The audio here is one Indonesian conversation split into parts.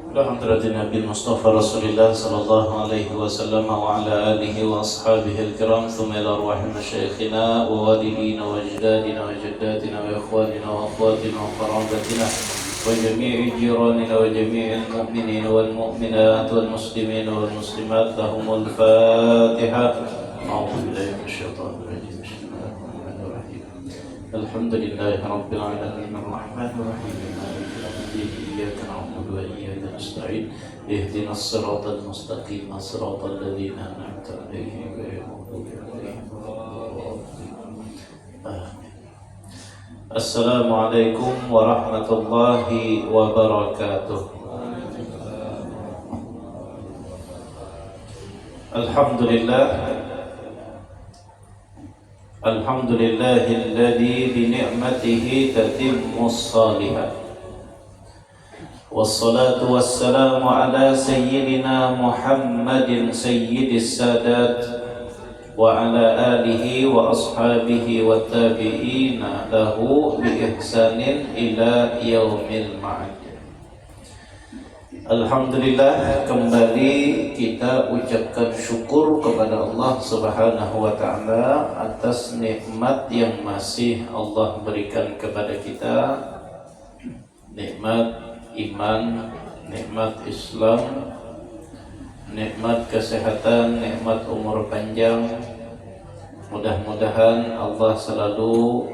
بحضرة النبي المصطفى رسول الله صلى الله عليه وسلم وعلى آله وأصحابه الكرام ثم إلى أرواح مشايخنا ووالدينا وأجدادنا وجداتنا وإخواننا وأخواتنا وقرابتنا وجميع جيراننا وجميع المؤمنين والمؤمنات والمسلمين والمسلمات لهم الفاتحة. أعوذ بالله من الشيطان الرجيم. بسم الله الرحمن الرحيم. الحمد لله رب العالمين الرحمن الرحيم مالك يوم الدين إياك نعبد وإياك نستعين اهدنا الصراط المستقيم صراط الذين أنعمت عليهم غير المغضوب عليهم ولا الضالين. آمين. السلام عليكم ورحمة الله وبركاته. الحمد لله الذي بنعمته تتم الصالحات والصلاة والسلام على سيدنا محمد سيد السادات وعلى آله وأصحابه والتابعين له بإحسان إلى يوم المعاد. Alhamdulillah, kembali kita ucapkan syukur kepada Allah Subhanahu wa Ta'ala atas nikmat yang masih Allah berikan kepada kita, nikmat iman, nikmat Islam, nikmat kesehatan, nikmat umur panjang. Mudah-mudahan Allah selalu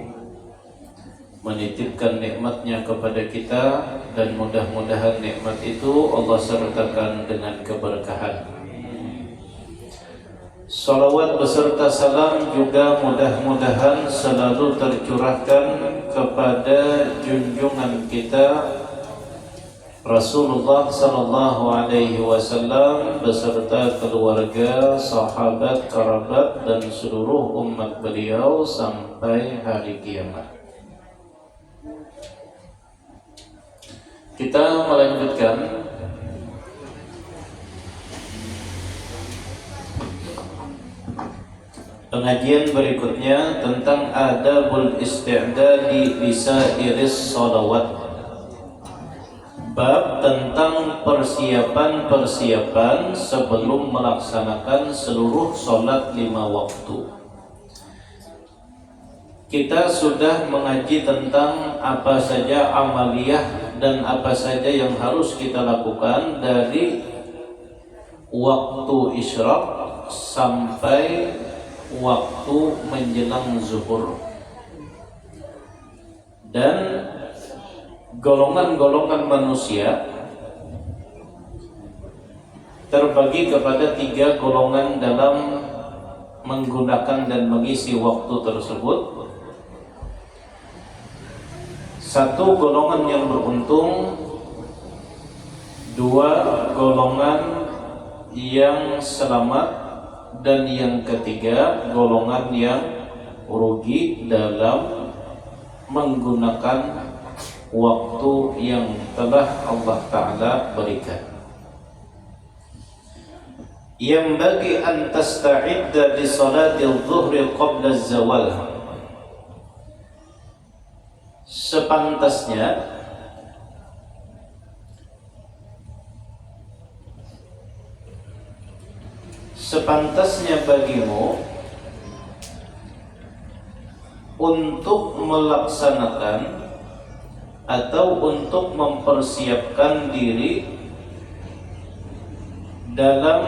menitipkan nikmatnya kepada kita, dan mudah-mudahan nikmat itu Allah sertakan dengan keberkahan. Salawat beserta salam juga mudah-mudahan selalu tercurahkan kepada junjungan kita Rasulullah sallallahu alaihi wasallam beserta keluarga, sahabat, kerabat dan seluruh umat beliau sampai hari kiamat. Kita melanjutkan pengajian berikutnya tentang adabul isti'dadi lisairis shalawat. Bab tentang persiapan sebelum melaksanakan seluruh sholat 5 waktu. Kita sudah mengaji tentang apa saja amaliyah dan apa saja yang harus kita lakukan dari waktu isyraq sampai waktu menjelang zuhur. Dan golongan-golongan manusia terbagi kepada 3 golongan dalam menggunakan dan mengisi waktu tersebut. Satu golongan yang beruntung, 2 golongan yang selamat, dan yang ketiga golongan yang rugi dalam menggunakan waktu yang telah Allah Ta'ala berikan. Yanbaghi an tasta'idda li salatil zuhri qabla az-zawal. Sepantasnya bagimu untuk melaksanakan atau untuk mempersiapkan diri dalam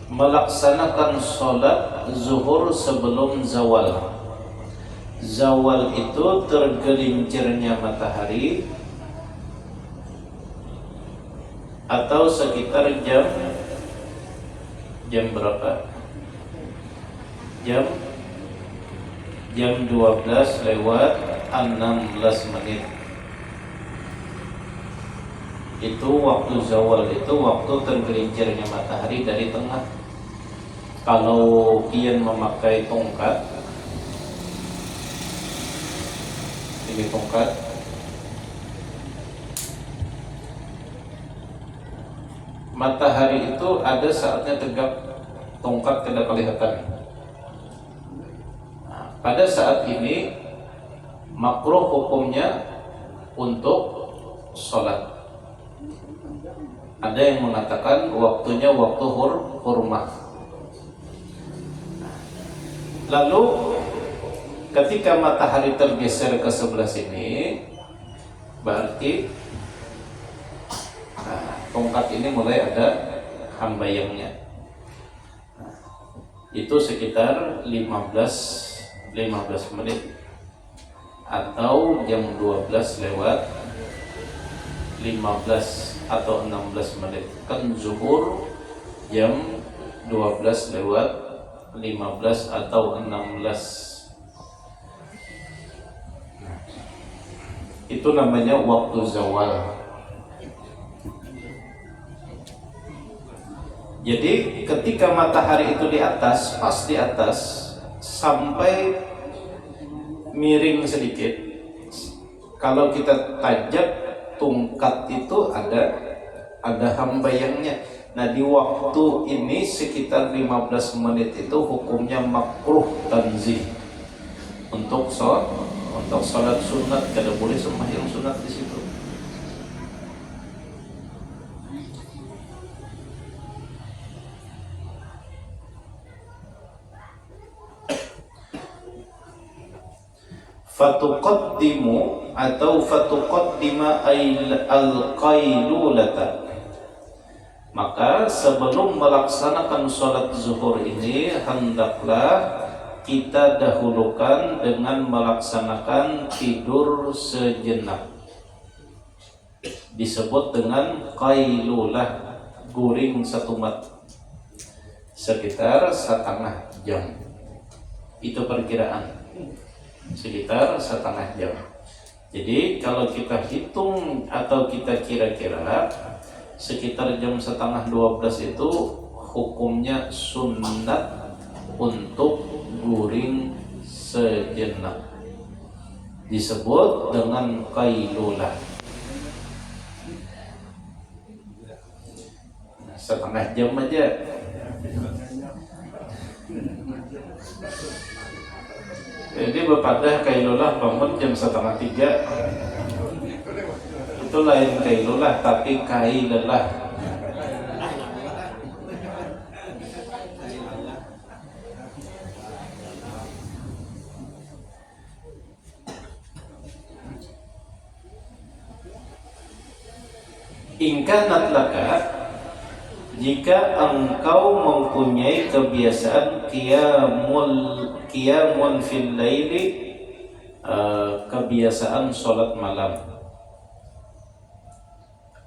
melaksanakan sholat zuhur sebelum zawal. Zawal itu tergelincirnya matahari atau sekitar jam berapa? Jam 12:16. Itu waktu zawal, itu waktu tergelincirnya matahari dari tengah. Kalau kian memakai tongkat, ini tongkat, matahari itu ada saatnya tegak, tongkat tidak kelihatan. Pada saat ini makruh hukumnya untuk sholat. Ada yang mengatakan waktunya waktu hurmah. Lalu ketika matahari tergeser ke sebelah sini, berarti tongkat ini mulai ada hambayangnya. Itu sekitar 15 menit atau jam 12 lewat 15 atau 16 menit. Kan zuhur jam 12 lewat 15 atau 16. Itu namanya waktu zawal. Jadi ketika matahari itu di atas, pas di atas sampai miring sedikit, kalau kita tajam tungkat itu ada hambayangnya. Nah, di waktu ini sekitar 15 menit itu hukumnya makruh tanzih untuk salat sunat. Kada boleh sembahyang sunat di situ. Fatuqaddimu atau fatuqaddima al-qailulata. Maka sebelum melaksanakan sholat zuhur ini, hendaklah kita dahulukan dengan melaksanakan tidur sejenak. Disebut dengan qailulah, guring satu mat, sekitar setengah jam. Itu perkiraan, sekitar setengah jam. Jadi kalau kita hitung atau kita kira-kira sekitar jam setengah 12 itu hukumnya sunat untuk guring sejenak. Disebut dengan qailulah. Setengah jam aja. Jadi bepadah qailulah bangun jam setengah 3. Itu lain qailulah, tapi qailulah. Ingkanat laka, jika engkau mempunyai kebiasaan qiyamun fil laili, kebiasaan sholat malam,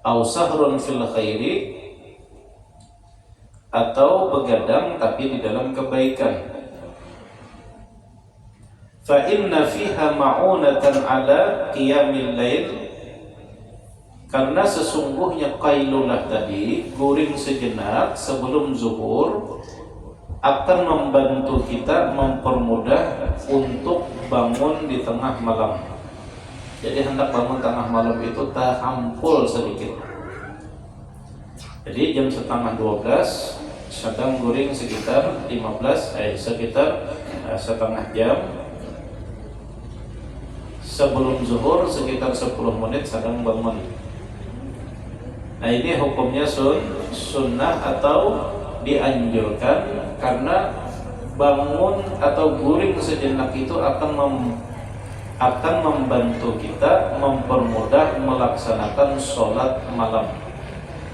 au sahrun fil khairi, atau begadang tapi di dalam kebaikan, fa inna fiha ma'unatan ala qiyamil lail, karena sesungguhnya qailulah tadi, guring sejenak sebelum zuhur, akan membantu kita, mempermudah untuk bangun di tengah malam. Jadi hendak bangun tengah malam itu tahampul sedikit. Jadi jam setengah 12 sedang guring sekitar setengah jam. Sebelum zuhur sekitar 10 menit sedang bangun. Nah, ini hukumnya sunnah atau dianjurkan, karena bangun atau guring sejenak itu akan membantu kita, mempermudah melaksanakan sholat malam.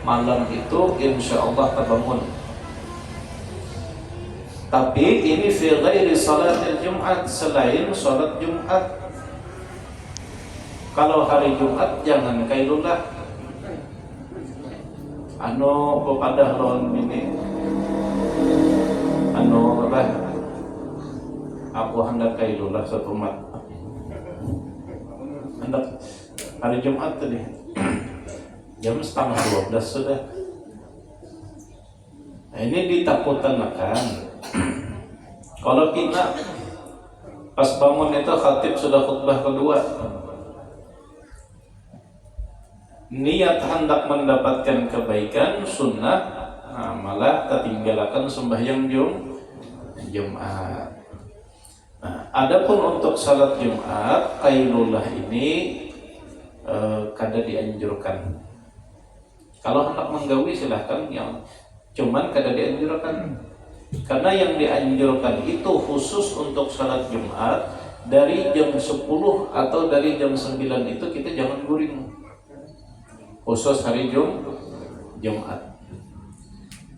Malam itu insya Allah terbangun. Tapi ini fi ghairi salatil Jumat, selain sholat Jumat. Kalau hari Jumat jangan qailulah. Pepadah lawan ini aku hendak qailulah satu mat. Hendak hari Jumat tadi jam setengah 12 sudah. Nah, ini ditakutan akan kalau kita pas bangun itu khatib sudah khutbah kedua, niat hendak mendapatkan kebaikan sunnah, malah ketinggalkan sembahyang Jumat. Nah, adapun untuk salat Jumat, qailulah ini kada dianjurkan. Kalau hendak menggawi silahkan, yang cuman kada dianjurkan. Karena yang dianjurkan itu khusus untuk salat Jumat dari jam 10 atau dari jam 9 itu kita jangan guring. Khusus hari Jumat.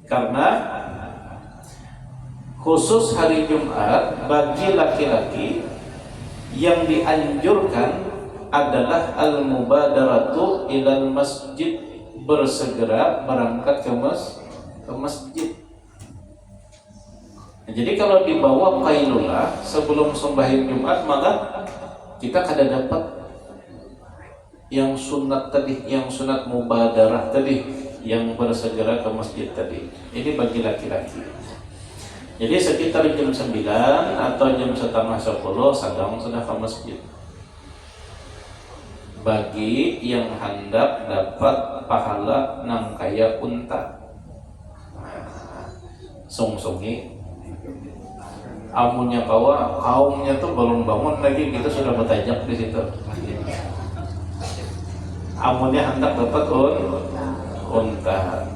Karena khusus hari Jumat bagi laki-laki yang dianjurkan adalah al-mubadaratu ilal masjid, bersegera berangkat ke masjid. Jadi kalau dibawa qailulah sebelum sembahyang Jumat, maka kita kada dapat yang sunat tadi, yang sunat mubadarah tadi, yang bersegera ke masjid tadi. Ini bagi laki-laki. Jadi sekitar jam 9 atau jam setengah 10 sedang sudah ke masjid. Bagi yang hendak dapat pahala nang kaya unta, sungsunggi amunnya kaumnya tuh belum bangun lagi, kita sudah bertajak di situ. Amunnya hendak dapat unta.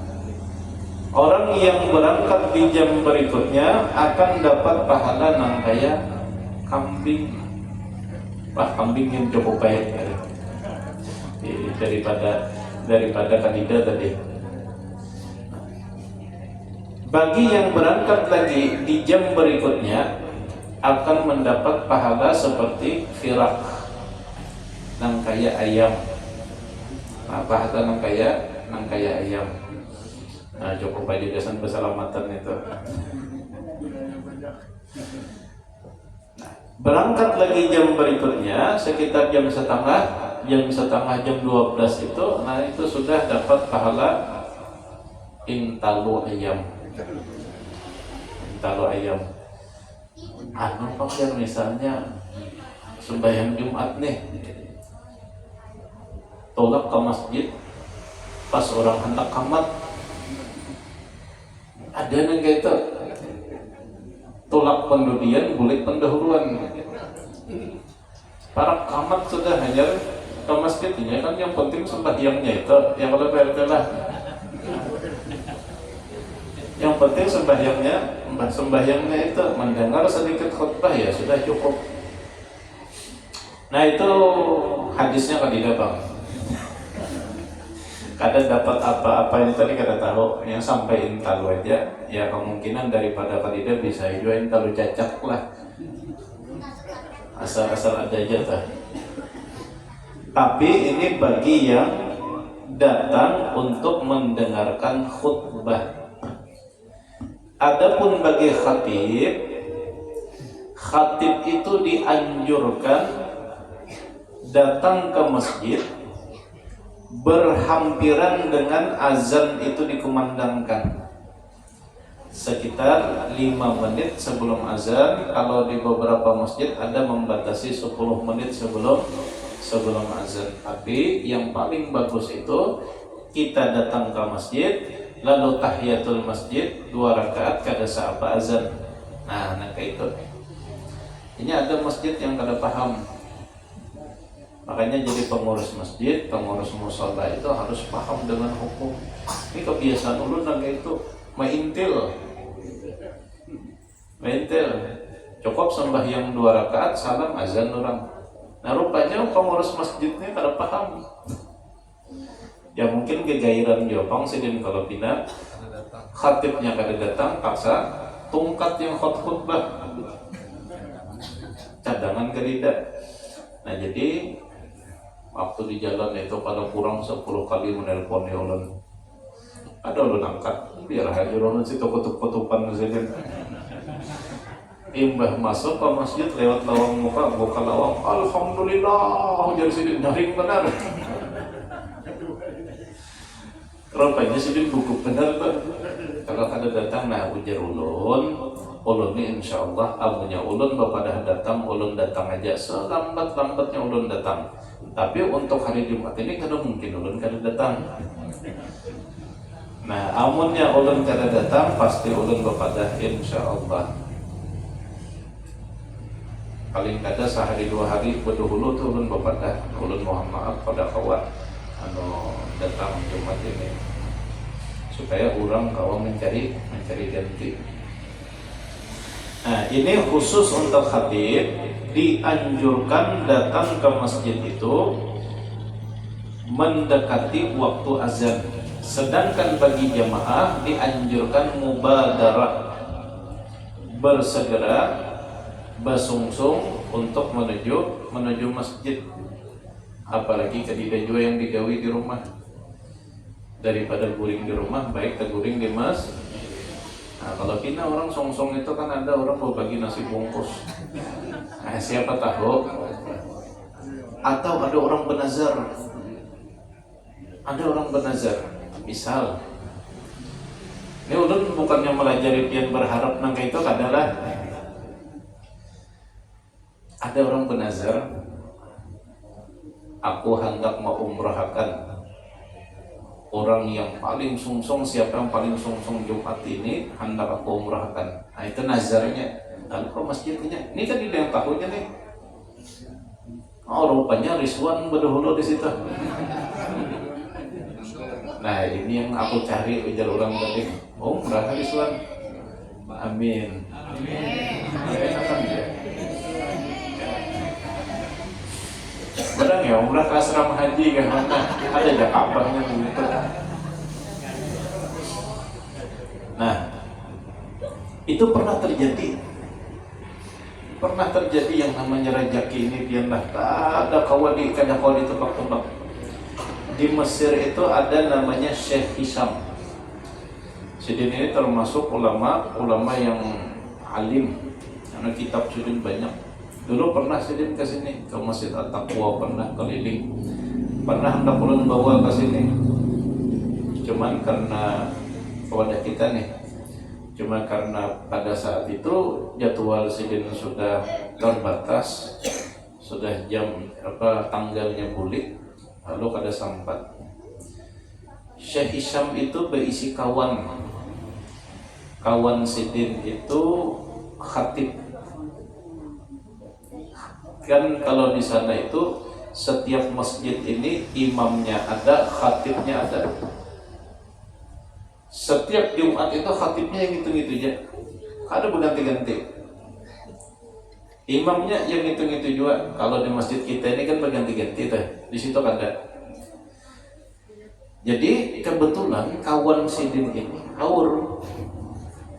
Orang yang berangkat di jam berikutnya akan dapat pahala nang kaya kambing. Wah, kambing yang cukup baik daripada kandidat tadi. Bagi yang berangkat lagi di jam berikutnya akan mendapat pahala seperti firak nang kaya ayam. Pahala nang kaya ayam. Nah, cukup baik digasan keselamatan itu. Nah, berangkat lagi jam berikutnya sekitar jam setengah jam 12 itu, nah itu sudah dapat pahala intalu ayam. Anu Pak, misalnya sembahyang Jumat nih, tolak ke masjid pas orang hendak kamat, ada yang kayak itu tolak pendudian, bulik pendahuluan. Para kamat sudah hajar ke masjidnya kan, yang penting sembahyangnya itu yang kalau lah. Yang penting sembahyangnya itu mendengar sedikit khutbah ya sudah cukup. Nah itu hadisnya kadidah Bang. Kada dapat apa-apa yang tadi kada tahu, yang sampai intalu aja ya, kemungkinan daripada kadidah bisa juga intalu cacak lah, asal-asal ada aja tuh. Tapi ini bagi yang datang untuk mendengarkan khutbah. Adapun bagi khatib itu dianjurkan datang ke masjid berhampiran dengan azan itu dikumandangkan. Sekitar 5 menit sebelum azan. Kalau di beberapa masjid ada membatasi 10 menit sebelum azan. Tapi yang paling bagus itu kita datang ke masjid, lalu tahiyatul masjid 2 rakaat kada saapa azan. Nah, kayak itu. Ini ada masjid yang kada paham. Makanya jadi pengurus masjid, pengurus mushola itu harus paham dengan hukum. Ini kebiasaan ulun kayak itu, maintil. Cukup sembahyang 2 rakaat, salam azan orang. Nah, rupanya pengurus masjidnya kada paham. Ya mungkin kegairan Jepang sidin kalau pindah khatibnya kada datang, paksa tungkat yang khutbah cadangan kadidah. Nah jadi waktu di jalan itu pada kurang 10 kali menelpon ya ulun, ada ulun angkat biar aja ulun situ kutup-kutupan sidin. Imbah masuk ke masjid lewat lawang muka, buka lawang, alhamdulillah jadi sidin daring benar. Rupanya sidin gugup benar tuh. Kalau kada datang, nah ujar ulun ini insyaallah amunya ulun bapadah datang, ulun datang aja selambat-lambatnya ulun datang. Tapi untuk hari Jumat ini kada mungkin ulun kada datang. Nah amunnya ulun kada datang, pasti ulun bapadah insyaallah. Paling kada sehari 2 hari berdahulu tuh ulun bapadah, ulun mohon maaf pada kawan datang Jumat ini. supaya orang kawan mencari ganti. Nah, ini khusus untuk khatib, dianjurkan datang ke masjid itu mendekati waktu azan. Sedangkan bagi jamaah dianjurkan mubadarah, bersegera, bersungsung untuk menuju masjid. Apalagi kadida juga yang digawi di rumah. Daripada guring di rumah, baik terguring di masjid. Nah, kalau kita orang song-song itu kan ada orang mau bagi nasi bungkus. Nah, siapa tahu? Atau ada orang benazar. Misal, ini ulun bukannya melajari pian berharap nangka itu adalah ada orang benazar. Aku hendak mau umrahkan orang yang paling sungsong, siapa yang paling sungsong Jumat ini hendak aku umrahkan. Nah, itu nazarnya. Lalu ke masjidnya, ini kan dia yang tahunya nih. Oh, rupanya Rizwan berdahulu di situ. Nah, ini yang aku cari, ujar orang tadi. Umrah Rizwan. Amin. Benar ya, umrah ke asrama haji kan, ada jakabahnya begitu. Nah, itu pernah terjadi yang namanya rejeki ini biarlah tak ada kawan tebak-tebak. Di Mesir itu ada namanya Syekh Hisham. Sidin ini termasuk ulama yang alim, karena kitab Sidin banyak. Dulu pernah Sidin ke sini, ke Masjid At-Taqwa, pernah keliling, pernah hendak ulun bawa ke sini. Cuman karena kepada kita nih, cuma karena pada saat itu jadwal Sidin sudah terbatas, sudah jam tanggalnya bulik, lalu kada sempat. Syekh Hisham itu berisi kawan Sidin itu khatib. Kan kalau di sana itu setiap masjid ini imamnya ada, khatibnya ada. Setiap Jumat itu khatibnya yang hitung-hitung aja. Ada berganti-ganti. Imamnya yang hitung-hitung juga. Kalau di masjid kita ini kan berganti-ganti tuh. Di situ ada. Jadi kebetulan kawan Sidin ini haur.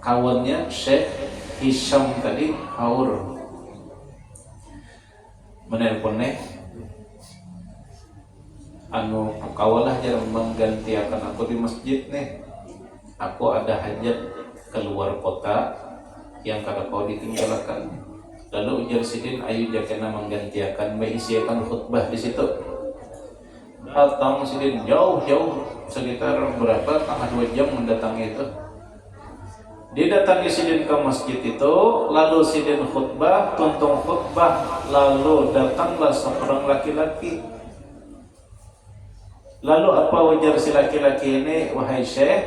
Kawannya Syekh Hisham tadi haur. Menelponnya, kawalah jangan menggantikan aku di masjid nih. Aku ada hajat keluar kota yang kada kau ditinggalkan. Lalu ujar Sidin, ayo jakena menggantikan, isiakan khutbah di situ. Datang Sidin jauh sekitar berapa, tengah 2 jam mendatangi itu. Didatangi Sidin ke masjid itu, lalu Sidin khutbah, tuntung khutbah, lalu datanglah seorang laki-laki. Lalu apa wajar si laki-laki ini? Wahai Syekh,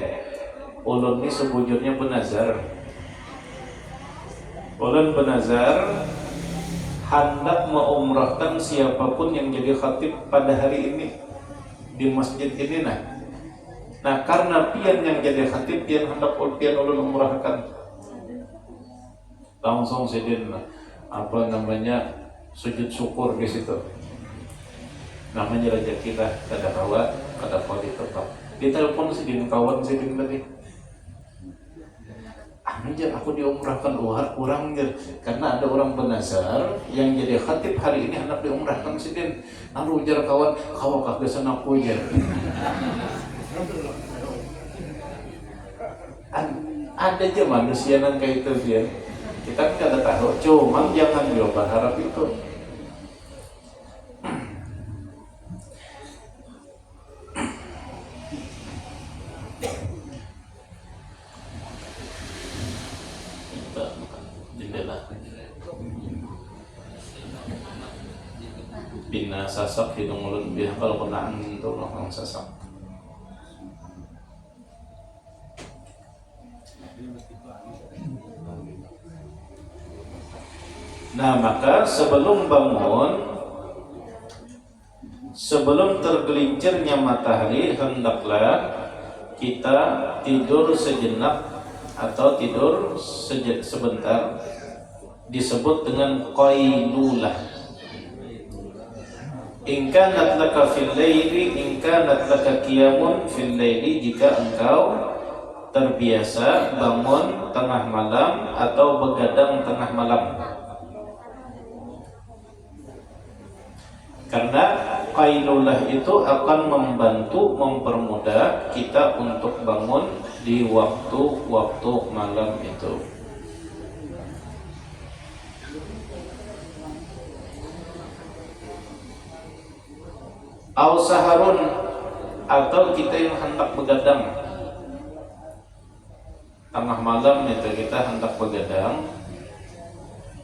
ulun ini sebujurnya benazar. Ulun benazar hendak mengumrahkan siapapun yang jadi khatib pada hari ini di masjid ini. Nah, karena pian yang jadi khatib, pian hendak ulun umrahkan. Langsung Sidin sujud syukur di situ. Namanya rezeki lah, kada kawa ditebak. Ditelepon Sidin, kawan Sidin tadi. Anjir, aku diumrahkan orang karena ada orang benazar yang jadi khatib hari ini hendak diumrahkan Sidin. Lalu ujar kawan kagak senang aku ujar. Ada aja manusia yang kayak itu dia. Kita tidak tahu, cuma jangan juga berharap itu. Jendela. Bina sasak hidung mulut biar kalau kena angin itu langsung sasak. Nah, maka sebelum bangun, sebelum tergelincirnya matahari, hendaklah kita tidur sejenak atau tidur sebentar disebut dengan qailulah. In kanat laka fil laili, in kanat laka qiyamun fil laili, jika engkau terbiasa bangun tengah malam atau begadang tengah malam. Karena qailulah itu akan mempermudah kita untuk bangun di waktu-waktu malam itu. Au saharun, atau kita yang hendak begadang tengah malam itu, kita hendak begadang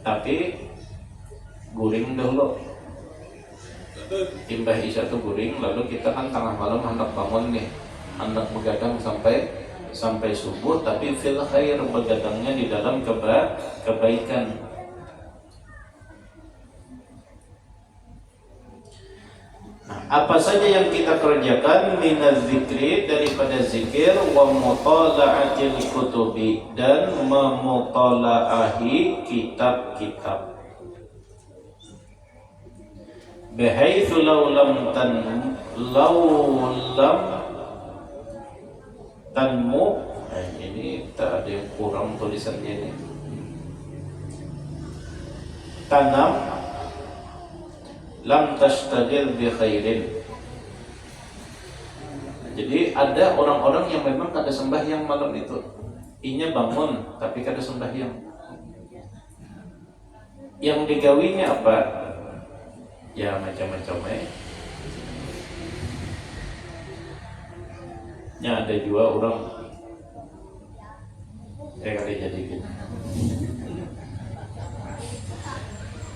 tapi guring dahulu, timbah isya itu guring, lalu kita kan tengah malam hendak bangun nih, hendak begadang sampai subuh, tapi fil khair, begadangnya di dalam kebaikan. Apa saja yang kita kerjakan minaz zikri, daripada zikir, wa mutala'atil kutubi, dan memutala'ahi kitab-kitab. Bihaitsu law lam tanmu, ini tak ada yang kurang tulisannya ini. Tanam lam tashtagil bi khairin. Jadi ada orang-orang yang memang kada sembahyang malam itu, inya bangun tapi kada sembahyang. Yang digawinya apa? Ya macam-macam Ya ada juga orang kada jadi gitu.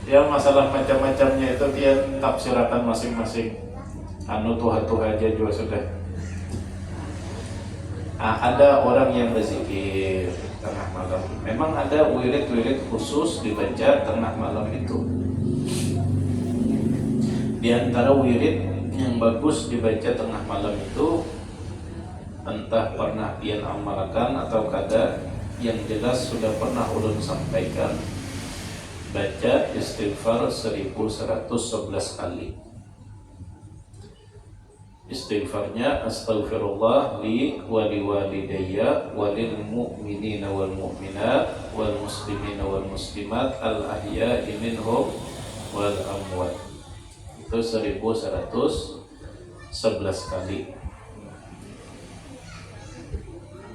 Ya masalah macam-macamnya itu dia tafsiratan masing-masing. Tuhan aja juga sudah. Ada orang yang berzikir tengah malam. Memang ada wirid-wirid khusus dibaca tengah malam itu. Di antara wirid yang bagus dibaca tengah malam itu, entah pernah pian amalkan atau kada, yang jelas sudah pernah ulun sampaikan, baca istighfar 1111 kali. Istighfarnya astaghfirullah li wa liwalidayya wa lil mu'minina wal mu'minat wal muslimina wal muslimat al ahya'i minhum wal amwat. Itu 1111 kali.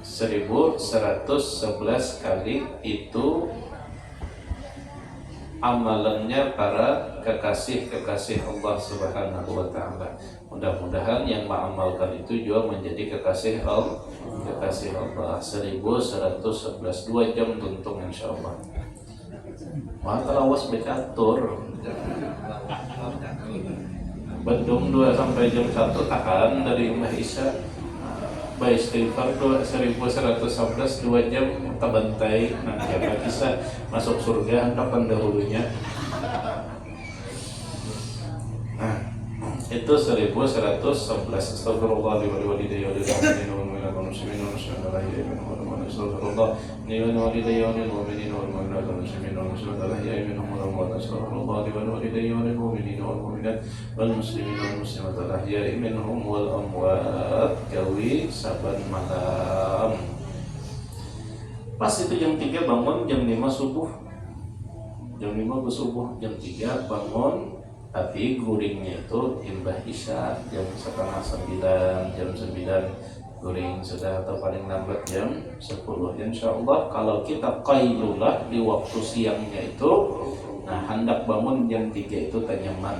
1111 kali itu amalannya para kekasih-kekasih Allah Subhanahu wa taala. Mudah-mudahan yang mengamalkan itu juga menjadi kekasih Allah. 1111 2 jam tuntung insyaallah. Wah, talawas bekatur. Bedung 2 sampai jam 1 tahan dari Mbah Isya. Baik istighfar 1111 2 jam terbantai, nanti apa bisa masuk surga hendak pendahulunya. Nah, itu 1111. Astagfirullah li wa liwalidayya wa lil mu'minina wal mu'minat wal muslimina wal muslimat wal ahya'i minhum wal amwat. Astagfirullah li wa liwalidayya wa lil mu'minina wal mu'minat wal muslimina wal muslimat wal ahya'i minhum wal amwat. Astagfirullah li wa liwalidayya wa lil mu'minina wal mu'minat wal muslimina wal muslimat wal ahya'i minhum wal amwat. Gawi saban malam. Pas itu jam 3 bangun, jam 5 subuh. Jam 5 subuh, jam 3 bangun. Tapi guringnya itu timbah isya jam 8:30, jam 9 guring sudah, atau paling lambat jam 10. Insyaallah kalau kita qailulah di waktu siangnya itu, nah hendak bangun jam 3 itu tanyaman.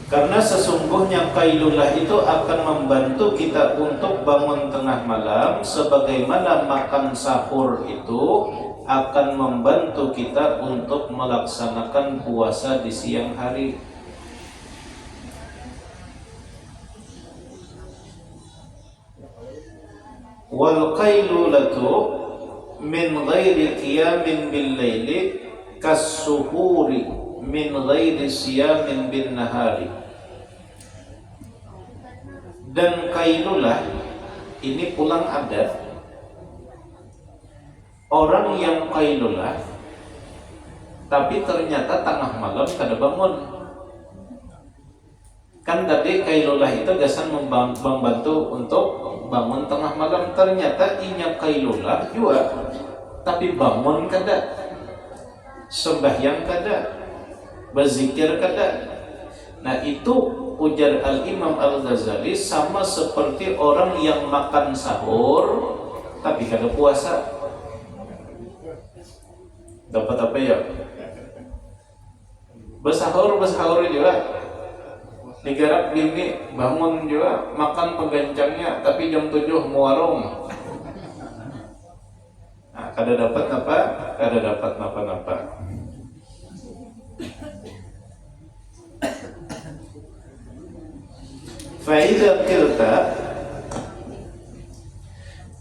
Karena sesungguhnya qailulah itu akan membantu kita untuk bangun tengah malam, sebagaimana makan sahur itu akan membantu kita untuk melaksanakan puasa di siang hari. Wal qailulatu min ghairi qiyamin bil laili kasuhuri min ghairi siyamin bin nahari. Dan kailulah ini pulang ada orang yang kailulah tapi ternyata tengah malam kada bangun. Kan tadi kailulah itu gasan membantu untuk bangun tengah malam, ternyata inya kailulah juga tapi bangun kada, sembahyang kada, berzikir kada. Nah itu ujar Al-Imam Al-Ghazali sama seperti orang yang makan sahur tapi kada puasa. Dapat apa ya? Bersahur juga, digarap gini, bangun juga, makan penggancangnya tapi jam 7 mau warung. Nah, kada dapat apa? Kada dapat napa-napa. Fa'idha qilta,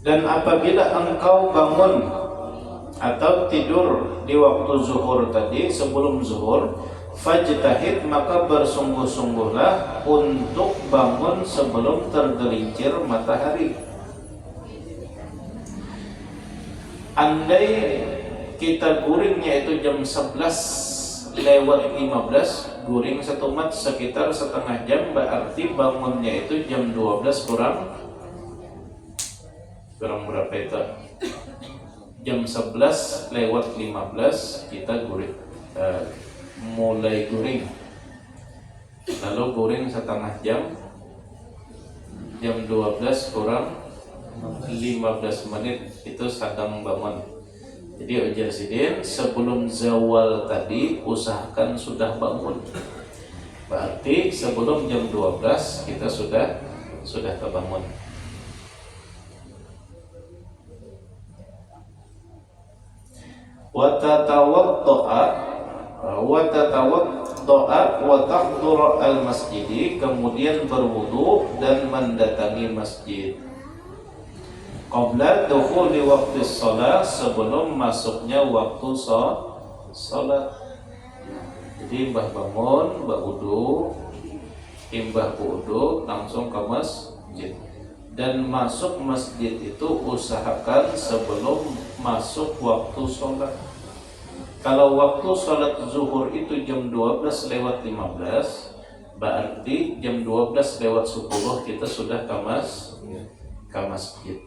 dan apabila engkau bangun atau tidur di waktu zuhur tadi, sebelum zuhur, fajtahid, maka bersungguh-sungguhlah untuk bangun sebelum tergelincir matahari. Andai kita guringnya itu jam 11 lewat 15, guring satu mat sekitar setengah jam, berarti bangunnya itu jam 12 kurang berapa itu? Jam 11 lewat 15 kita guring, mulai guring, lalu guring setengah jam, jam 12 kurang 15 menit itu sedang bangun. Jadi ujar Sidin, sebelum zawal tadi usahakan sudah bangun. Berarti sebelum jam 12 kita sudah terbangun. Wa tatawadda'a wa tahdhura al-masjidi, kemudian berwudu dan mendatangi masjid. Qabla dukhuli waqti shalah, sebelum masuknya waktu salat. Jadi mbah bangun, mbah wudu, imbah wudu langsung ke masjid. Dan masuk masjid itu usahakan sebelum masuk waktu sholat. Kalau waktu sholat zuhur itu jam 12 lewat 15, berarti jam 12 lewat 10 kita sudah ke masjid.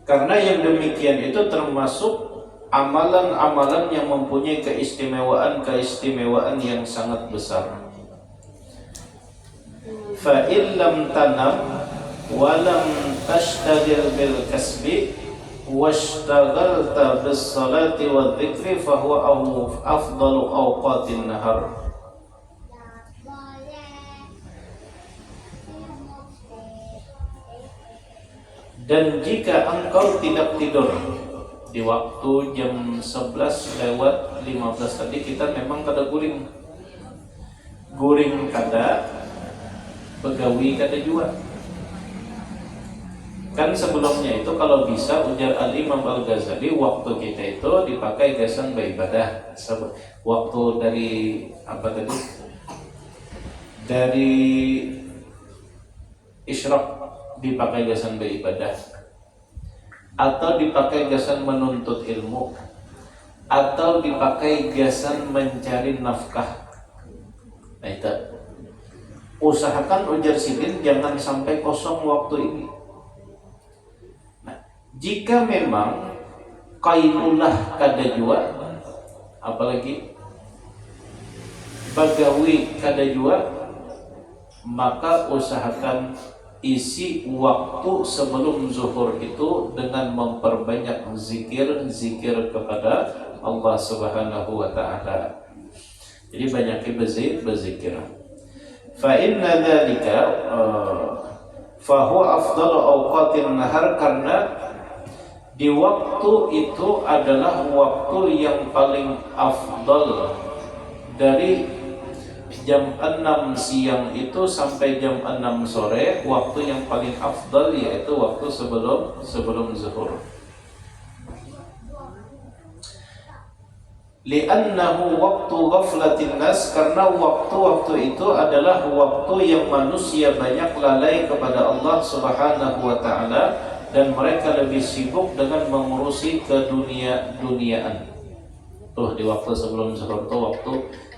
Karena yang demikian itu termasuk amalan-amalan yang mempunyai keistimewaan yang sangat besar. Fa in lam tanam wa lam tashtagil bil kasbi washtaghalta bis salati wa dhikri fa huwa afdalu awqatin nahar. Dan jika engkau tidak tidur di waktu jam 11 lewat 15 tadi, kita memang kada guring kada, begawi kada juga. Kan sebelumnya itu kalau bisa ujar Al-Imam Al-Ghazali, waktu kita itu dipakai gasan beribadah. Waktu dari apa tadi? Dari isyraq dipakai gasan beribadah, atau dipakai gasan menuntut ilmu, atau dipakai gasan mencari nafkah. Nah itu usahakan ujar Sidin jangan sampai kosong waktu ini. Nah, jika memang qailulah kada jua, apalagi bagawi kada jua, maka usahakan isi waktu sebelum zuhur itu dengan memperbanyak zikir kepada Allah Subhanahu wa ta'ala. Jadi banyak berzikir. Fa inna dzalika fa huwa afdalu awqatin nahar, karena di waktu itu adalah waktu yang paling afdal dari jam 6 siang itu sampai jam 6 sore waktu yang paling afdal yaitu waktu sebelum zuhur. Li'annahu waktu ghaflatin nas, karena waktu-waktu itu adalah waktu yang manusia banyak lalai kepada Allah Subhanahu wa taala dan mereka lebih sibuk dengan mengurusi keduniaan. Tuh di waktu sebelum zuhur tuh waktu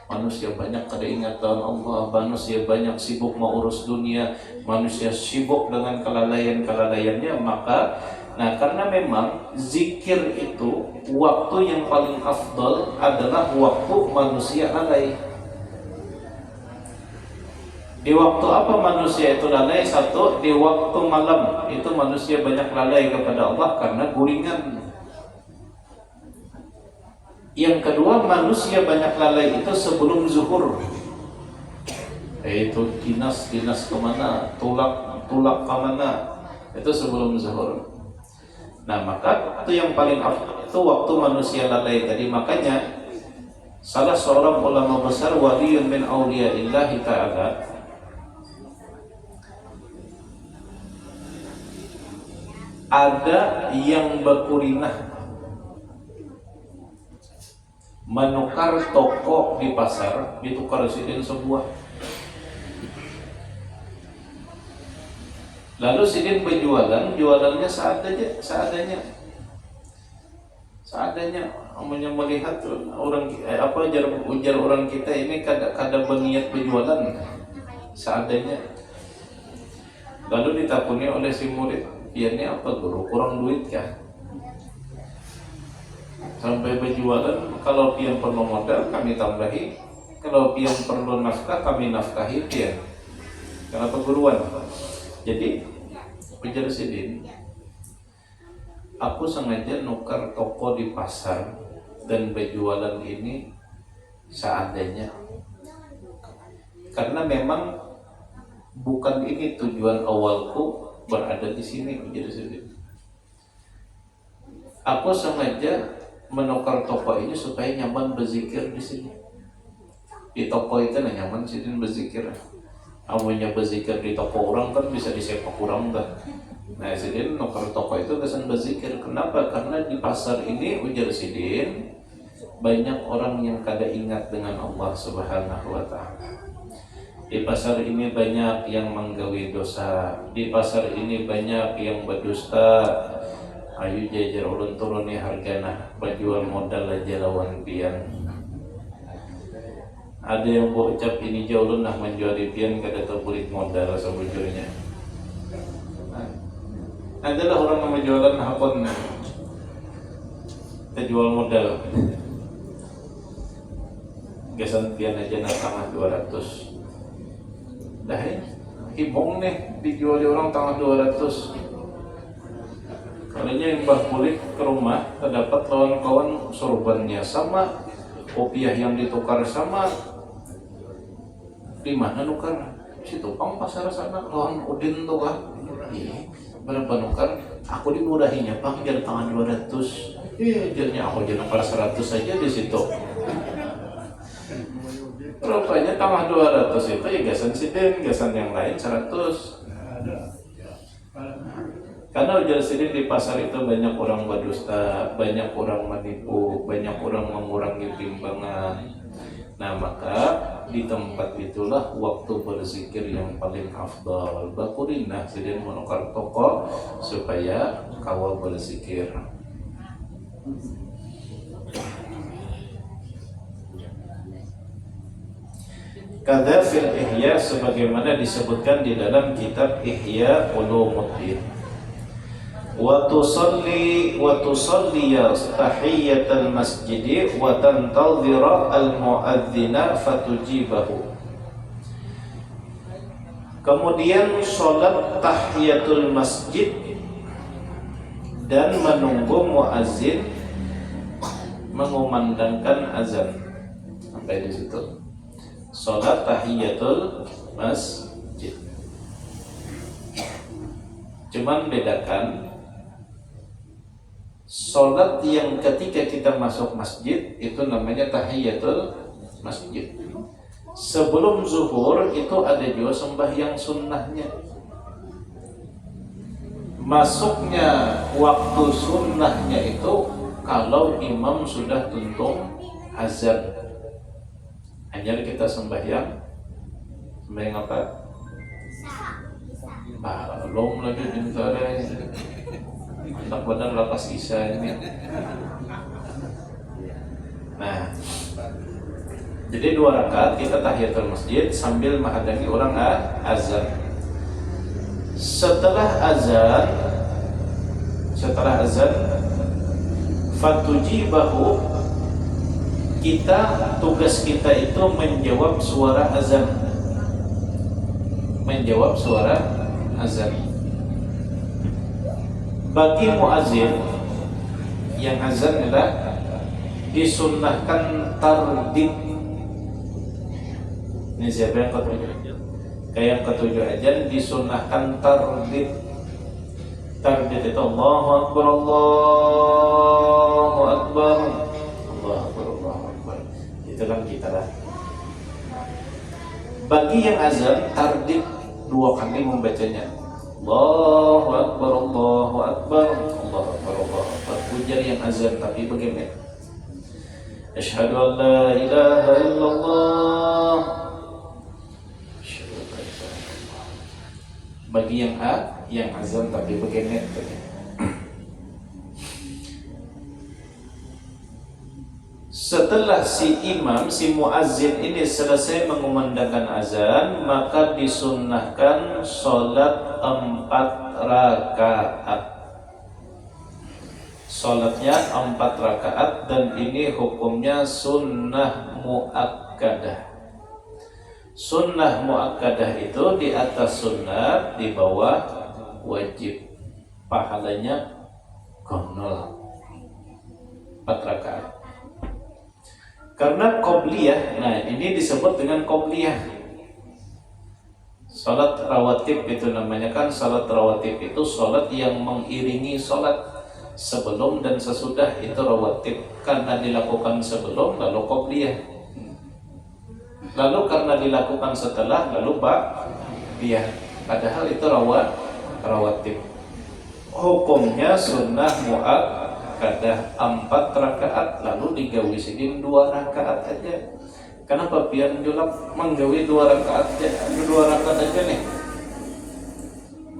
manusia banyak kada ingat dengan Allah, manusia banyak sibuk mengurus dunia, manusia sibuk dengan kelalaian-kelalaiannya. Maka karena memang zikir itu waktu yang paling afdal adalah waktu manusia lalai. Di waktu apa manusia itu lalai? Satu, di waktu malam itu manusia banyak lalai kepada Allah karena guringan. Yang kedua, manusia banyak lalai itu sebelum zuhur, yaitu dinas kemana, tulak kemana, itu sebelum zuhur. Maka itu yang paling afdal itu waktu manusia lalai tadi. Makanya salah seorang ulama besar, waliyun min auliya'illahi ta'ala, ada yang berkurinah menukar toko di pasar, ditukar sidin sebuah. Lalu sidin berjualan, jualannya seadanya. Namanya melihat orang ujar orang kita ini kada berniat berjualan, seadanya. Lalu ditakuni oleh si murid, "Ini apa guru? Kurang duit kah?" Sampai berjualan, kalau pian perlu modal kami tambahi, kalau pian perlu nafkah kami nafkahi pian. Kenapa guruan? Jadi ujar sidin, aku sengaja nukar toko di pasar dan berjualan ini seadanya, karena memang bukan ini tujuan awalku berada di sini. Ujar sidin, aku sengaja menukar toko ini supaya nyaman berzikir di sini. Di toko itu nyaman sidin berzikir. Awalnya berzikir di toko orang kan bisa disepak orang dah. Sidin nukar toko itu kesan berzikir. Kenapa? Karena di pasar ini ujar sidin banyak orang yang kada ingat dengan Allah Subhanahu wa taala. Di pasar ini banyak yang menggawi dosa. Di pasar ini banyak yang berdusta. Ayo jajar ulun turunnya hargana, berjual modal aja lawan pian. Ada yang berucap ini jauh ulun nak menjual di pian kada terbulik modal sebujurnya. Adalah orang yang menjualan hakon terjual modal. Gesan pian aja nak tangah 200. Dah hibong nih dijual di orang tangah 200. Kalinya yang balik ke rumah terdapat kawan-kawan sorbannya sama, kopiah yang ditukar sama. Di mana nukar? Situ pang pasar sana lawan Udin tuh kah? Berapa nukar? Aku dimurahinya pang jadi tangan 200. Jadinya aku jadi nukar 100 saja di situ. Rupanya tangan 200 itu ya gasan sidin, gasan yang lain 100. Karena ujar sidin di pasar itu banyak orang berdusta, banyak orang menipu, banyak orang mengurangi timbangan. Maka di tempat itulah waktu berzikir yang paling afdal. Bakurinah sidin menukar toko supaya kawal berzikir. Kadza fil Ihya, sebagaimana disebutkan di dalam kitab Ihya Ulumuddin. Wa tusalli tahiyatal masjid wa tantadhira al-muadzina fatujibahu. Kemudian sholat tahiyatul masjid dan menunggu muazzin mengumandangkan azan. Sampai di situ. Sholat tahiyatul masjid. Cuman bedakan sholat yang ketika kita masuk masjid itu namanya tahiyatul masjid. Sebelum zuhur itu ada juga sembahyang sunnahnya. Masuknya waktu sunnahnya itu kalau imam sudah tuntung azan. Hanya kita sembahyang apa? Belum lagi bentar anak badan lapas isya ini. Nah, jadi 2 rakaat kita tahiyatul masjid sambil menghadiri orang azan. Setelah azan fatujibahu, tugas kita itu menjawab suara azan. Bagi muazin yang azan adalah disunnahkan tardid. Ini siapa yang ketujuh? Kayak yang ketujuh azan disunnahkan tardid. Tardid itu Allahu Akbar, Allahu Akbar, Allahu Akbar, Allahu Akbar. Itu kan kita lah. Bagi yang azan tardid 2 kali membacanya. Allahu Akbar, Allahu Akbar, Allahu Akbar, Allahu Akbar. Ujar yang azan tapi bagaimana? Asyhadu an la ilaha illallah. Bagi yang azan tapi bagaimana? Setelah si imam, si muazzin ini selesai mengumandangkan azan, maka disunnahkan sholat 4 rakaat. Sholatnya 4 rakaat dan ini hukumnya sunnah muakkadah. Sunnah muakkadah itu di atas sunnah, di bawah wajib. Pahalanya gonol 4 rakaat. Karena qobliyah, nah ini disebut dengan qobliyah. Salat rawatib itu namanya kan, salat rawatib itu salat yang mengiringi salat sebelum dan sesudah, itu rawatib. Karena dilakukan sebelum lalu qobliyah, lalu karena dilakukan setelah lalu ba'diyah. Padahal itu rawatib. Hukumnya sunnah muakkadah 4 rakaat lalu digawi sidin 2 rakaat aja. Kenapa biar julap menggawi 2 rakaat aja nih?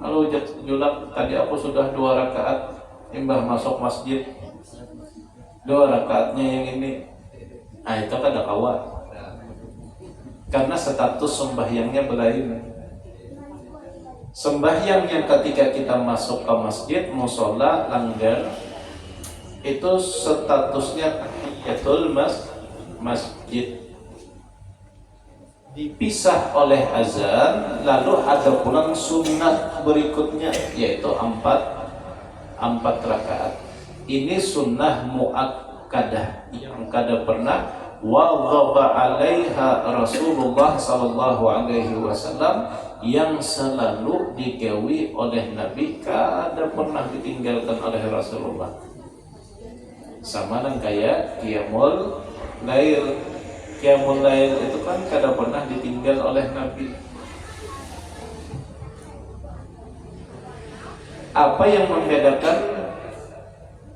Lalu julap tadi aku sudah 2 rakaat, imbah masuk masjid 2 rakaatnya yang ini. Nah itu kan ada kawat. Karena status sembahyangnya berlain. Sembahyang yang ketika kita masuk ke masjid, musola, langgar, itu statusnya tahiyatul masjid, dipisah oleh azan. Lalu ada pulang sunnah berikutnya yaitu 4 rakaat. Ini sunnah muakkadah yang kada pernah wadhaba 'alaiha Rasulullah sallallahu alaihi wasallam, yang selalu digawi oleh Nabi, kada pernah ditinggalkan oleh Rasulullah. Sama dengan kayak qiyamul lail. Qiyamul lail itu kan kada pernah ditinggal oleh Nabi. Apa yang membedakan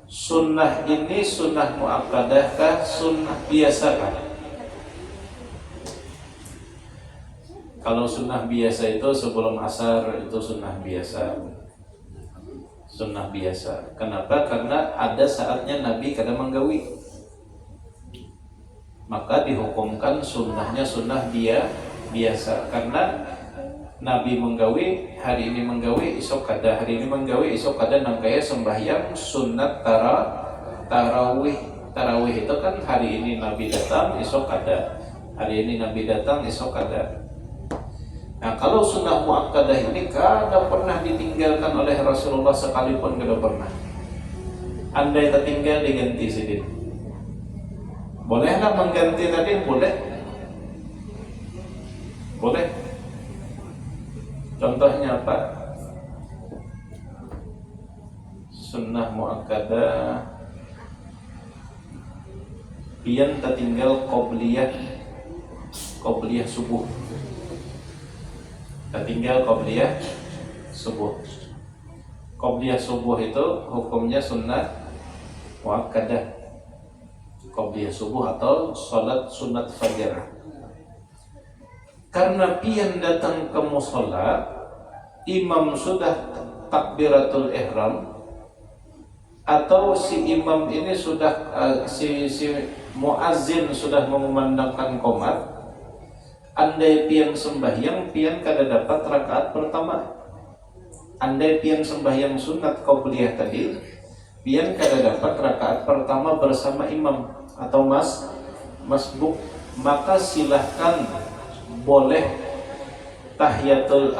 sunnah ini sunnah muakkadah kah, sunnah biasa kah? Kalau sunnah biasa itu sebelum asar itu sunnah biasa. Sunnah biasa. Kenapa? Karena ada saatnya Nabi kadang menggawi, maka dihukumkan sunnahnya sunnah biasa. Karena Nabi menggawi, hari ini menggawi, esok kada, hari ini menggawi, esok kada, nangkaya sembahyang sunat tarawih. Tarawih itu kan hari ini Nabi datang, esok kada, hari ini Nabi datang, esok kada. Nah kalau sunnah muakkadah ini kada pernah ditinggalkan oleh Rasulullah sekalipun, kada pernah. Andai tertinggal diganti sedikit. Bolehlah mengganti tadi? Boleh. Contohnya apa? Sunnah muakkadah pian tertinggal qobliyah qabliyah subuh. Tertinggal qabliyah subuh. Qabliyah subuh itu hukumnya sunnah muakkadah. Qabliyah subuh atau salat sunat fajar. Karena pian datang ke mushola, imam sudah takbiratul ihram, atau si imam ini sudah si muazzin sudah mengumandangkan qomat, andai pian sembahyang pian kada dapat rakaat pertama. Andai pian sembahyang sunat qabliyah tadi, pian kada dapat rakaat pertama bersama imam atau masbuk, maka silahkan boleh tahiyatul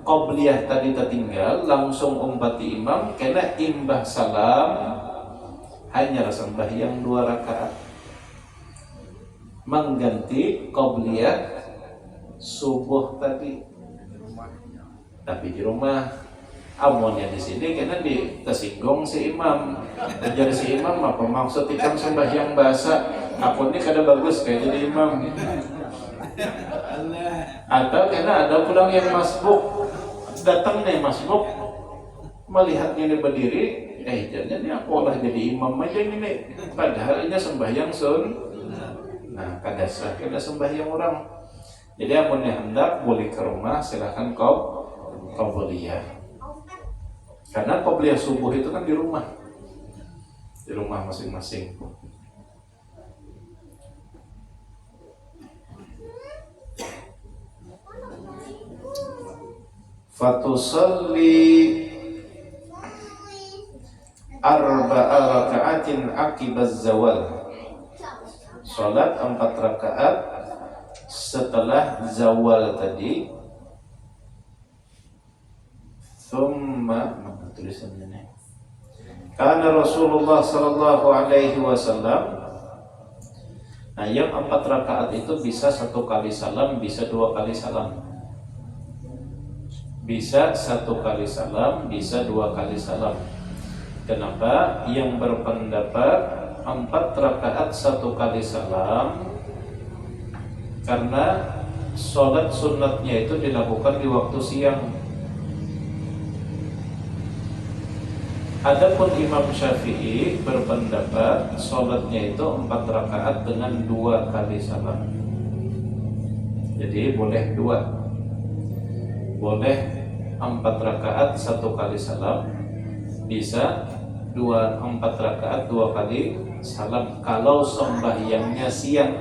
qabliyah tadi tertinggal langsung umpati imam, kena imbah salam hanya sembahyang 2 rakaat mengganti qabliyah subuh tadi. Tapi di rumah amonnya di sini kena tersinggung si imam. Jadi si imam apa maksud ikan sembahyang bahasa aku ini kada bagus kayak jadi imam. Atau karena ada pulang yang masbuk, datang nih masbuk melihat ini berdiri, jadinya aku olah jadi imam aja ini, padahal ini sembahyang nah kada sah kada sembahyang orang. Jadi amun hendak boleh ke rumah silahkan qabliyah. Karena qabliyah subuh itu kan di rumah masing-masing. Fatusalli arba'a raka'atin aqibaz zawal. Salat 4 rakaat setelah zawal tadi. Thumma tulisannya nih. Karena Rasulullah sallallahu alaihi wasallam, nah yang 4 rakaat itu bisa 1 kali salam, bisa 2 kali salam. Bisa 1 kali salam, bisa 2 kali salam. Kenapa? Yang berpendapat 4 rakaat 1 kali salam, karena sholat sunatnya itu dilakukan di waktu siang. Adapun Imam Syafi'i berpendapat sholatnya itu 4 rakaat dengan 2 kali salam. Jadi boleh 2. Boleh 4 rakaat 1 kali salam, bisa 4 rakaat 2 kali salam kalau sembahyangnya siang.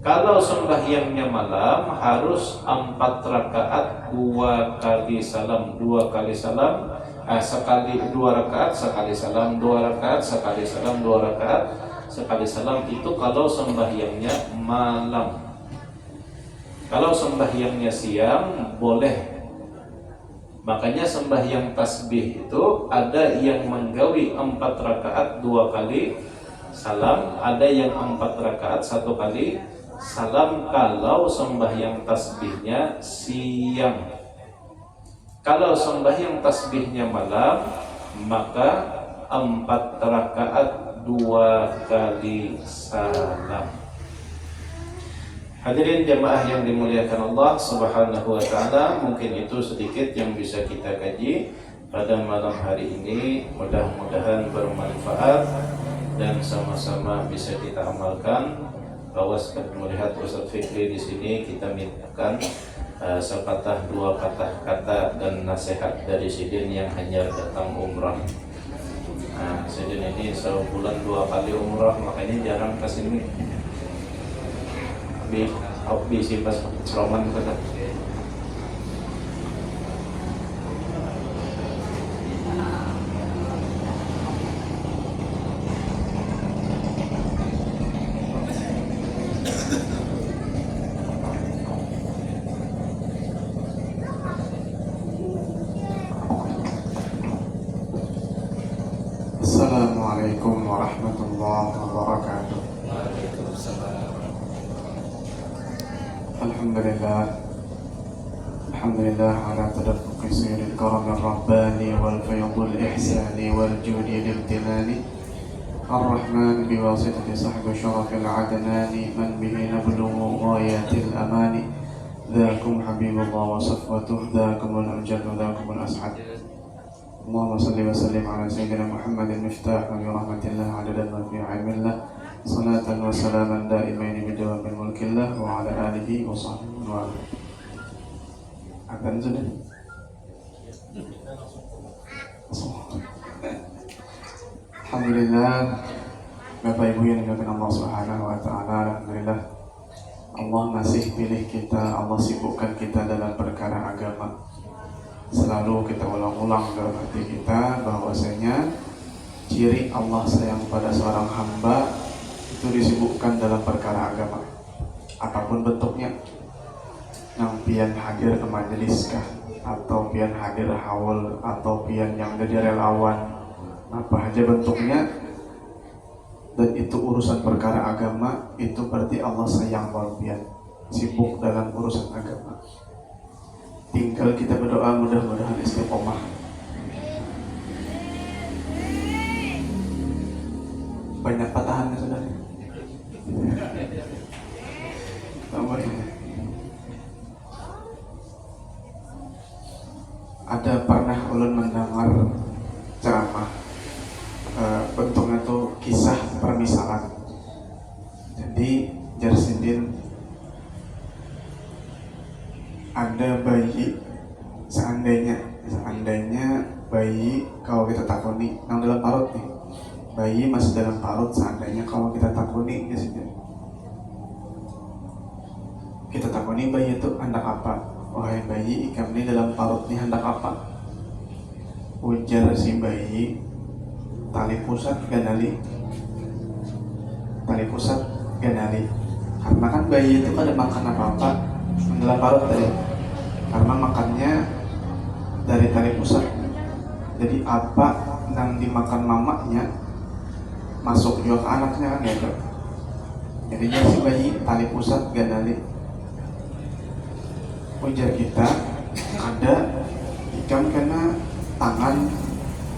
Kalau sembahyangnya malam harus 4 rakaat 2 kali salam, 2 kali salam, sekali 2 rakaat sekali salam, 2 rakaat sekali salam, 2 rakaat sekali salam. Itu kalau sembahyangnya malam. Kalau sembahyangnya siang boleh. Makanya sembahyang tasbih itu ada yang menggawi 4 rakaat 2 kali salam, ada yang 4 rakaat 1 kali salam kalau sembahyang tasbihnya siang. Kalau sembahyang tasbihnya malam, maka 4 rakaat 2 kali salam. Hadirin jamaah yang dimuliakan Allah Subhanahu wa taala, mungkin itu sedikit yang bisa kita kaji pada malam hari ini. Mudah-mudahan bermanfaat dan sama-sama bisa kita amalkan. Bahwa melihat Ustaz Fikri di sini, kita mintakan sepatah 2 patah kata dan nasihat dari Sidin yang hanya datang umrah. Sidin ini sebulan 2 kali umrah, makanya jarang kesini. Hobi sih pas Roman kata. Assalamualaikum warahmatullahi wabarakatuh. Alhamdulillah ala tadaffuqi sayyidil karam ar-rabbani wal faydul ihsani wal judi lil imtinani الرحمن بواسطة صاحب شرف العدنان من به نبلغ غايات الأمان ذاكم حبيب الله وصفوته ذاكم الأمجد ذاكم الأسعد اللهم صل وسلم على سيدنا محمد المفتاح برحمة الله عدد ما في علم الله صلاة وسلاما دائمين بدوام ملك الله وعلى آله وصحبه وسلم. Akan sudah. Alhamdulillah, Bapak Ibu yang dimuliakan Allah Subhanahu wa taala, alhamdulillah Allah masih pilih kita, Allah sibukkan kita dalam perkara agama. Selalu kita ulang-ulang dalam hati kita bahwasanya ciri Allah sayang pada seorang hamba itu disibukkan dalam perkara agama. Apapun bentuknya, yang pian hadir ke majelis kah, atau pian hadir haul, atau pian yang jadi relawan, apa aja bentuknya, dan itu urusan perkara agama, itu berarti Allah sayang bahwa pian sibuk dalam urusan agama. Tinggal kita berdoa mudah-mudahan istiqomah. Banyak patahan ya saudara. Ada pernah ulun mendengar ceramah, bentuknya tuh kisah permisalan. Jadi Jarsindin ada bayi, seandainya bayi kalau kita takuni yang dalam parut nih, bayi masih dalam parut, seandainya kalau kita takuni di sini, kita takuni bayi itu hendak apa? Wahai bayi, kami dalam parut nih hendak apa? Ujar si bayi, tali pusat ganali. Karena kan bayi itu kada makan apa-apa dalam parut tadi, karena makannya dari tali pusat. Jadi apa yang dimakan mamanya masuk juga ke anaknya kan gitu. Jadi si bayi tali pusat ganali. Ujar kita ada ikan kena tangan,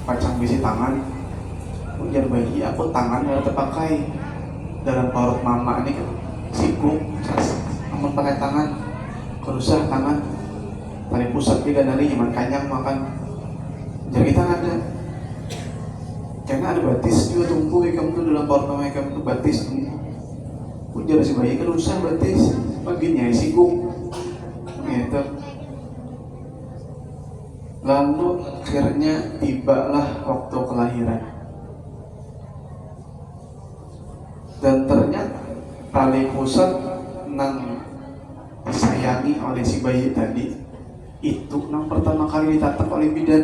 pacang bisi tangan. Ujar bayi, aku tangan nggak terpakai dalam parut mama ini kan sibuk, namun pakai tangan, kerusah tangan, tali pusat juga dari nyaman kanyang makan. Jadi kita ada, karena ada batis juga tumbuh kamu tuh dalam parut mama kamu tuh batis. Ujar si bayi kerusah batis, baginya sibuk. Gitu. Lalu akhirnya tibalah waktu kelahiran, dan ternyata tali pusat nang disayangi oleh si bayi tadi itu nang pertama kali ditatak oleh bidan.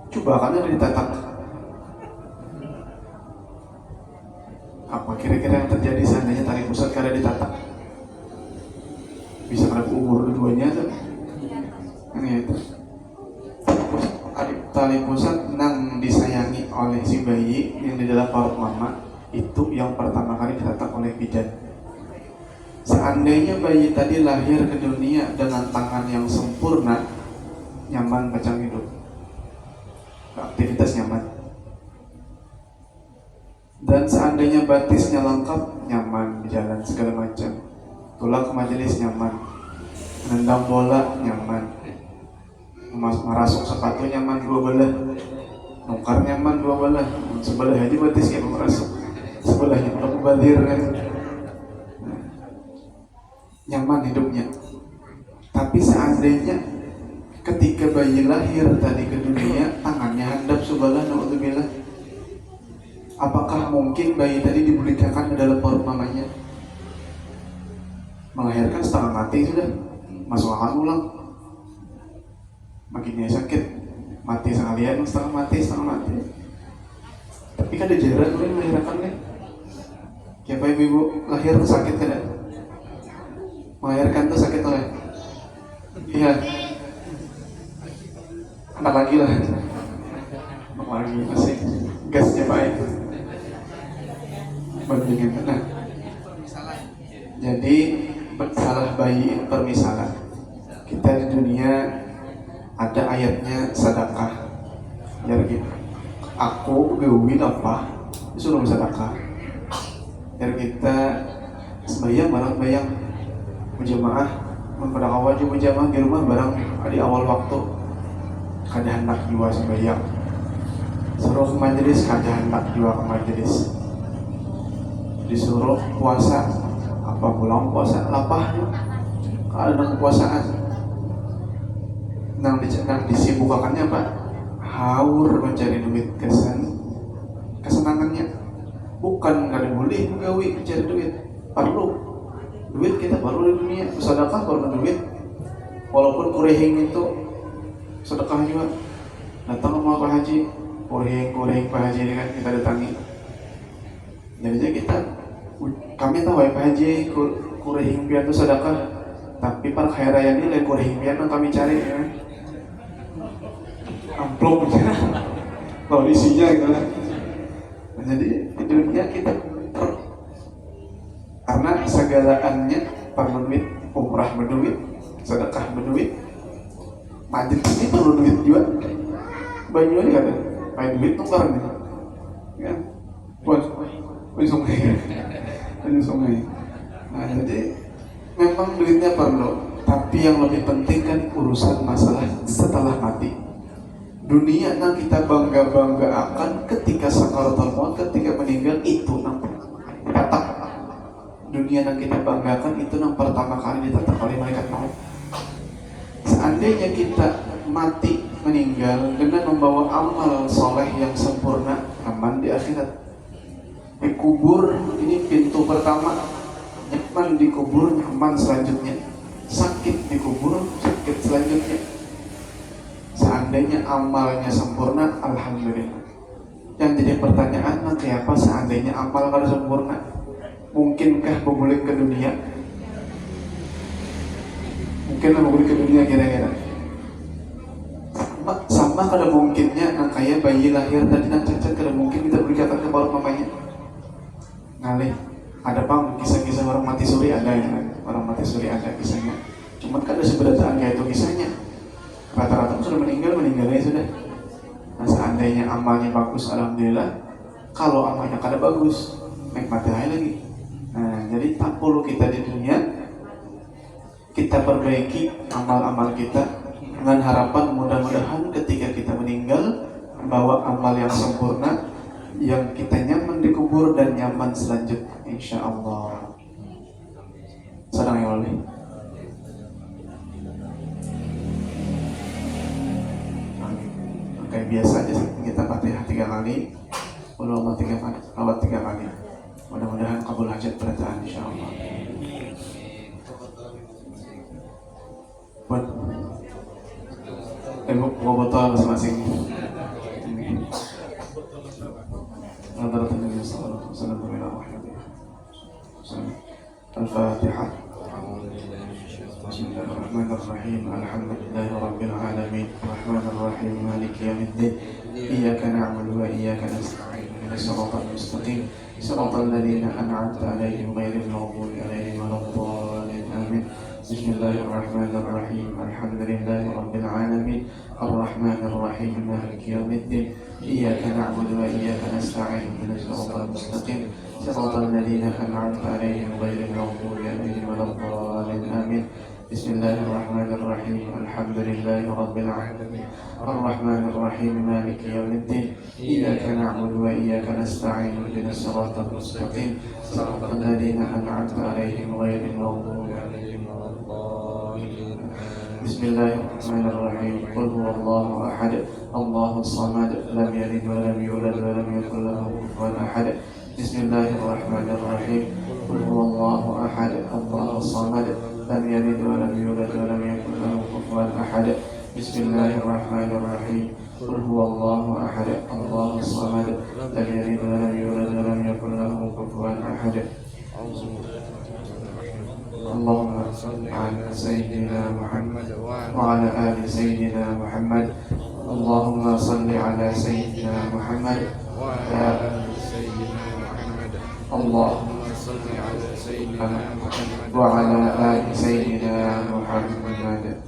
Coba kan ada ditatak, apa kira-kira yang terjadi seandainya tali pusat kada ditatak? Bisa kada umur keduanya tuh. Gitu. Tali pusat nang disayangi oleh si bayi yang di dalam parut mama itu yang pertama kali ditatak oleh bidan. Seandainya bayi tadi lahir ke dunia dengan tangan yang sempurna, nyaman macam hidup, aktivitas nyaman. Dan seandainya batisnya lengkap, nyaman berjalan segala macam. Pulang ke majelis nyaman, menendang bola nyaman, merasuk sepatu nyaman dua belah, nukar nyaman dua belah, sebelah aja batis kayak merasuk, sebelahnya udah mubadir kan, nyaman hidupnya. Tapi seandainya ketika bayi lahir tadi ke dunia, tangannya handap sebelah, naudzubillah, apakah mungkin bayi tadi dibelitakan ke dalam perut mamanya? Melahirkan setengah mati sudah, masuk akal ulang, makinnya sakit, mati sekalian, setengah mati. Tapi kan ada jarak boleh melahirkan kan? Siapa ibu lahir sakit kan? Melahirkan tuh sakit oleh? Iya. Anak lagi lah, masih gasnya baik. Bandingin mana? Jadi salah bayi permisalan. Kita di dunia ada ayatnya sedekah. Jadi aku gawin apa? disuruh sedekah. Biar kita sembahyang barang bayang berjamaah, pada awal juga berjamaah di rumah barang di awal waktu kada hendak juga sembahyang. Suruh ke majelis kada hendak juga ke majelis. Disuruh puasa apa pulang puasa lapah kalau ada kekuasaan nang disibukannya apa haur mencari duit kesenangannya, bukan nggak boleh menggawi mencari duit, perlu duit, kita perlu di dunia, sedekah perlu duit, walaupun kurehing itu sedekah juga. Datang sama Pak Haji, kurehing Pak Haji ini kan kita datangi, jadinya kami tahu ya Pak Haji kurehing pian itu sedekah, tapi par kaya raya ini lain kurehing pian yang kami cari ya. Amplopnya kalau isinya gitu kan. Jadi di dunia kita karena segalaannya perlu duit, umrah berduit, sedekah berduit, majelis ini perlu duit juga. Banyak ini kan, pakai duit tukar nih, kan? Buat sungai. Nah jadi memang duitnya perlu, tapi yang lebih penting kan urusan masalah setelah mati. Dunia yang kita bangga akan ketika sakaratul maut, ketika meninggal itu nampak ditatap. Dunia yang kita banggakan itu yang pertama kali ditatap oleh malaikat maut. Seandainya kita mati meninggal dengan membawa amal soleh yang sempurna, aman di akhirat. Dikubur ini pintu pertama, nyaman dikubur, nyaman selanjutnya. Sakit dikubur, sakit selanjutnya. Seandainya amalnya sempurna, alhamdulillah. Yang jadi pertanyaan, nanti apa seandainya amal kada sempurna? Mungkinkah berguling ke dunia? Mungkinlah berguling ke dunia kira-kira. Sama kada mungkinnya nang kayak bayi lahir tadi nang cacat, kada mungkin kita berikan ke baru mamanya. Ngalih, ada bang kisah-kisah orang mati suri ada ya, orang mati suri ada kisahnya. Cuman kan ada seberataan kayak itu kisahnya. Rata-rata sudah meninggalnya sudah. Nah seandainya amalnya bagus, alhamdulillah. Kalau amalnya kada bagus, nikmati aja lagi. Nah jadi tak perlu kita di dunia, kita perbaiki amal-amal kita dengan harapan mudah-mudahan ketika kita meninggal membawa amal yang sempurna, yang kita nyaman dikubur dan nyaman selanjutnya, insya Allah. Sedang ya oleh. Kayak biasa aja sih, kita Fatihah 3 kali, Qul huwallahu 3 kali, awat 3 kali. Mudah-mudahan kabul hajat berataan insyaallah. Buat bawa botol masing-masing. Nadratul Nabi sallallahu alaihi wasallam. Al-Fatihah. Bismillahirrahmanirrahim. Alhamdulillahirabbil alamin. Arrahmanir rahim. Maliki yaumiddin. Iyyaka na'budu wa iyyaka nasta'in. Ihdinas siratal mustaqim. Siratal ladzina an'amta 'alaihim ghairil maghdubi 'alaihim waladdallin. Amin. Bismillahirrahmanirrahim. Alhamdulillahirabbil alamin. Arrahmanir rahim. Maliki yaumiddin. Iyyaka na'budu wa iyyaka nasta'in. Ihdinas siratal mustaqim. Siratal ladzina an'amta 'alaihim ghairil maghdubi 'alaihim waladdallin. Amin. Bismillahirrahmanirrahim. Alhamdulillahirabbil alamin. Arrahmanir rahim. Maliki yaumiddin. Iyyaka na'budu wa iyyaka nasta'in. Ihdinas siratal mustaqim. Siratal ladzina an'amta 'alaihim ghairil maghdubi 'alaihim waladdallin. Bismillahirrahmanirrahim. Qul huwallahu ahad. Allahus samad. Lam yalid wa lam yulad wa lam yakul lahu kufuwan ahad. Bismillahirrahmanirrahim. Qul huwallahu ahad. Allahus samad. Lam yalid wa lam yulad wa lam yakul lahu kufuwan ahad. Bismillahirrahmanirrahim. Qul huwallahu ahad. Allahus samad. Lam yalid wa lam yulad wa lam yakul lahu kufuwan ahad. Allahumma salli ala sayyidina Muhammad wa ala ali sayyidina Muhammad. Allahumma salli ala sayyidina Muhammad wa ala ali sayyidina Muhammad. Allahumma salli ala sayyidina Muhammad wa ala ali sayyidina Muhammad.